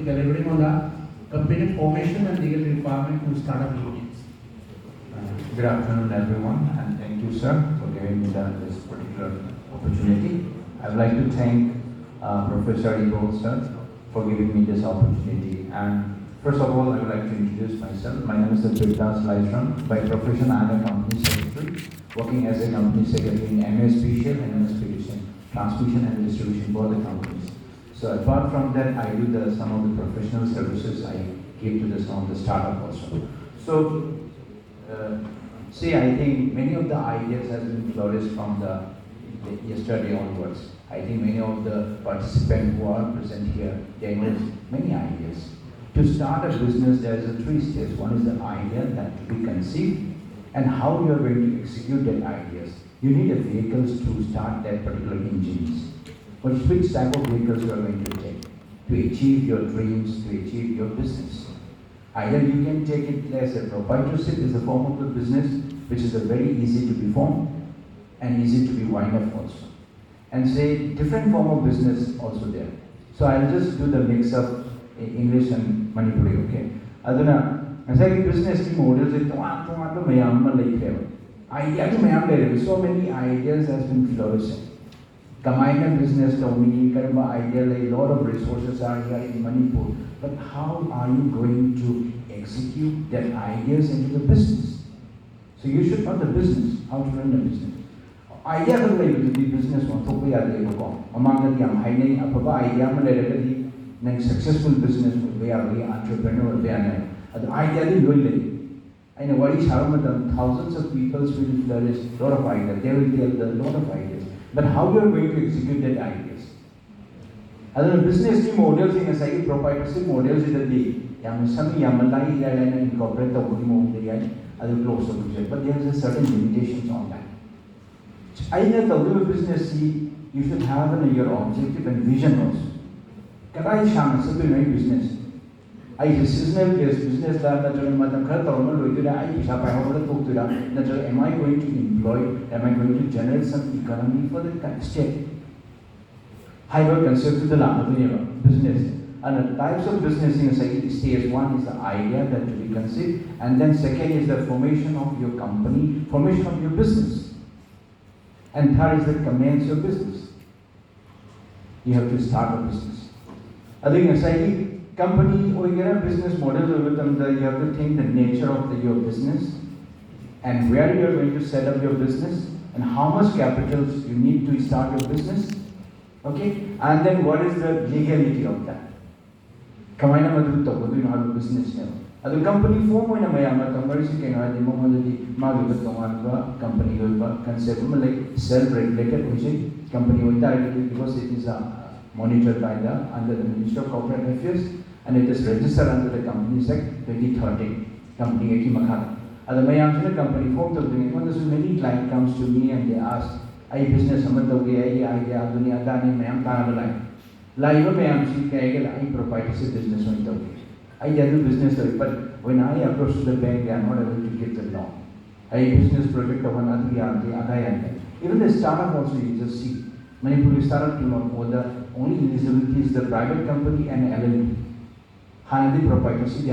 delivering on the company formation and legal requirement to start up units. Good afternoon, everyone, and thank you, sir, for giving me this particular opportunity. I would like to thank Professor Ibo, sir, for giving me this opportunity. And first of all, I would like to introduce myself. My name is Birdad. By profession, I am a company secretary, working as a company secretary in MSPDCL and MSPDCL, transmission and distribution for the companies. So apart from that, I do some of the professional services I give to some of the startup also. So, I think many of the ideas have been flourished from the yesterday onwards. I think many of the participants who are present here, they know many ideas. To start a business, there is a 3 steps. One is the idea that to be conceived and how you are going to execute that ideas. You need a vehicles to start that particular engines. Which type of vehicles you are going to take to achieve your dreams, to achieve your business. Either you can take it as a proprietorship, is a form of the business, which is a very easy to be formed and easy to be wind up also. And say different form of business also there. So I'll just do the mix of English and Manipuri, okay? Aduna, as I business models, so many ideas has been flourishing. Combined business domain, idea, a lot of resources are here in Manipur. But how are you going to execute that ideas into the business? So you should know the business, how to run the business. Idea to be business one, among the hiding up idea, successful business, we are entrepreneur, we are the idea is I know what is thousands of people will flourish, a lot of ideas, they will tell a lot of ideas. But how you are going to execute that ideas? Other business models in a side proprietorship models is the some Yamalai and incorporate the other close to but there is a certain limitations on that. I know the business you should have your objective and vision also. Can I chance to be business? I seasonal business that am I going to employ, am I going to generate some economy for the state? Hybrid concept to the business. And the types of business in stage 1 is the idea that to be conceived, and then second is the formation of your company, formation of your business. And third is the commence your business. You have to start a business. I think company or your business model with them, you have to think the nature of your business and where you are going to set up your business and how much capital you need to start your business. Okay? And then what is the legality of that? Kamay na madugtog, you have a business now. At the company form mo na mayama, commercial can have the moment the company concept like self-regulated company because it is monitored by under the Ministry of Corporate Affairs, and it is registered under the Companies Act 2013. Company Eki Makana. At the Mayamsuna company formed of doing it, many client comes to me and they ask, I business idea, Dunia Dani Mayam Tanabalai. Live Mayamsi Kagel, I proprietorship business on I do business, but when I approach the bank, they are not able to get the loan. I business project of another even the startup also you just see. Manipur startup team of the only eligibility is the private company and LLP. Hanadi proprietorship,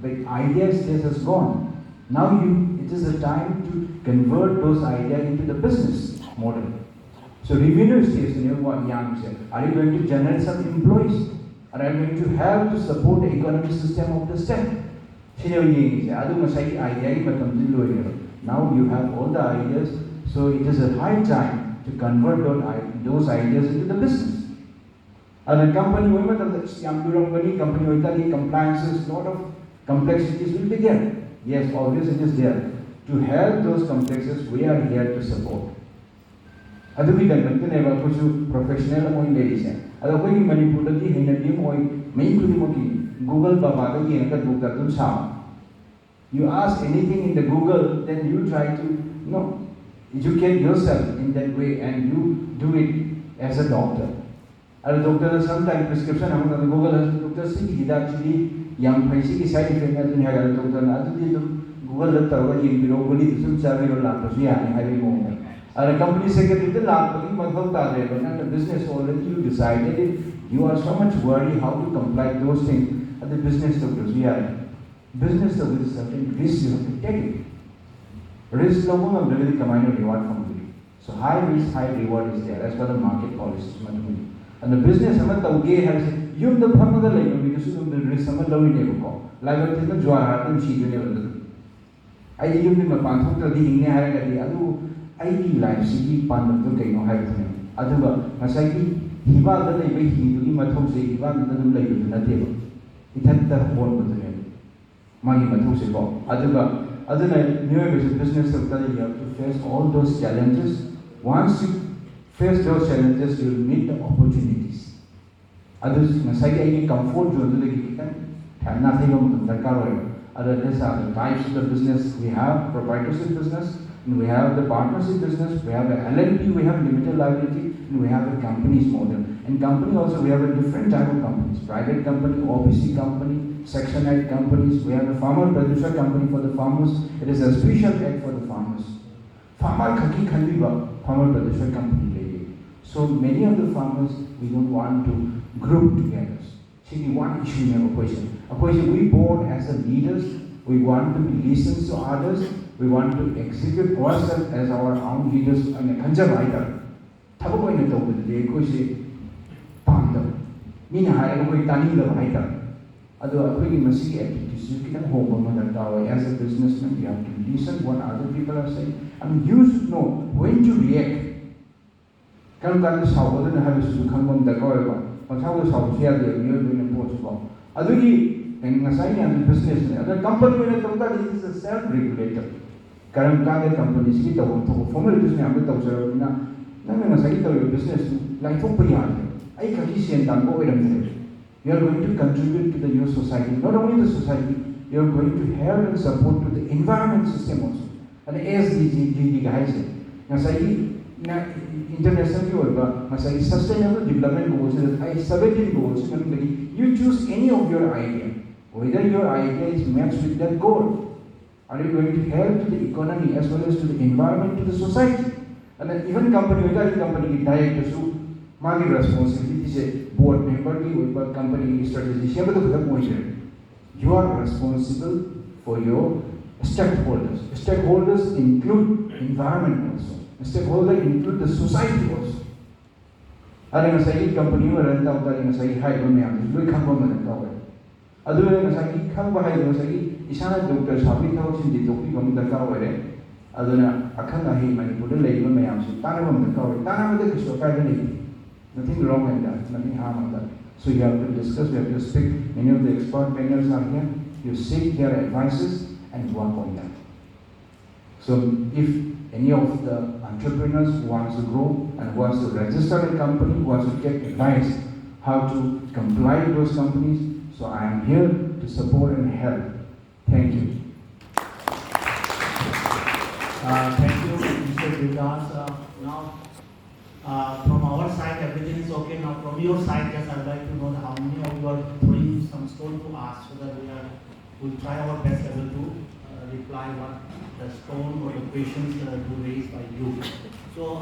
but idea stage has gone. Now it is the time to convert those ideas into the business model. So revenue stage, what Yang said, are you going to generate some employees? Are you going to have to support the economic system of the state? Now you have all the ideas, so it is a high time to convert those ideas into the business. And the company, company compliances, lot of complexities will be there. Yes, always it is there. To help those complexes, we are here to support. Other we can professional ladies. Other way Manipur Google Baba you ask anything in the Google, then you try to educate yourself in that way and you do it as a doctor. As a doctor, sometimes prescription on Google has doctor see actually young patient side effect as in a doctor, Google the tower in Birogoli, some survey or Laposia and having moment. And a company secretary the lab, but the business already you decided it, You are so much worried how to comply those things at the business sectors. We are business with certain risks you have to take it. Risk level of really combined reward from you. So high risk, high reward is there as per the market policies. And the business has you the Pamaga because of the risk of the never like a thing of Juara and she never. I give him a panthok to the Inyernational Adu ID life city pan of the Kano Hyphen. Aduba, Masaki, Hiva the Lady, he do Matose, Hiva the Lady in the table. It had the whole with him. Magi Matose Bob. Aduba, other than new business of the you have to face all those challenges. Once you face those challenges, you will meet the opportunities. Others, Masaki, comfort zone to the kitchen, have nothing of the Dakar. Other these are the types of the business we have: proprietorship business, and we have the partnership business, we have the LLP, we have limited liability, and we have the companies model. And company also we have a different type of companies: private company, OBC company, Section 8 companies. We have the farmer producer company for the farmers. It is a special act for the farmers. Farmer Kaki Kandiba, farmer producer company. So many of the farmers we don't want to group together. See, one issue in a question. Of course, we born as a leaders, we want to listen to others, we want to execute ourselves as our own leaders and a conservator. Tabaco in the top of the day, Koshi, Panda. Mina Harago Tani the writer. Although I must see attitudes, you can hope on that tower as a businessman, you have to listen what other people are saying. And you should know when to react. Come back to South, and have to come on the cover. But how is our share the real doing possible? Adui and Nasai and business. The company when it is a self-regulator. Current companies hit the formal business and the business like Opayard. I can see and go with them. You are going to contribute to the new society, not only the society, you are going to help and support to the environment system also. And SDG guys, Nasai. International sustainable development goals, 17 goals. You choose any of your idea, whether your idea is matched with that goal. Are you going to help to the economy as well as to the environment, to the society? And then even company, directors who market responsibility is a board member, company strategy. You are responsible for your stakeholders. Stakeholders include environment also. Stakeholders include the society also. Ada ngasai company wala tao tali ngasai hai do myam loi khang bom na tao. Adu ngasai khang ba hai ngasai isana doctor sabi tao sin di topi bom da ka wale. Aduna akhang ahi Manipur lei ba myam si tana bom da ka wale. Tana ba de kiso ka ni. Nothing wrong in that, nothing harm in that. So you have to discuss, you have to speak. Many of the expert panels are here. You seek their advices and work on that. So if any of the entrepreneurs who wants to grow and who wants to register a company, who wants to get advice how to comply with those companies, so I am here to support and help. Thank you. Thank you, Mr. Birdad. Now, from our side, everything is okay. Now, from your side, just I'd like to know how many of you are throwing some stone to us, so that we'll try our best level to reply what the stone or the questions that are raised by you. So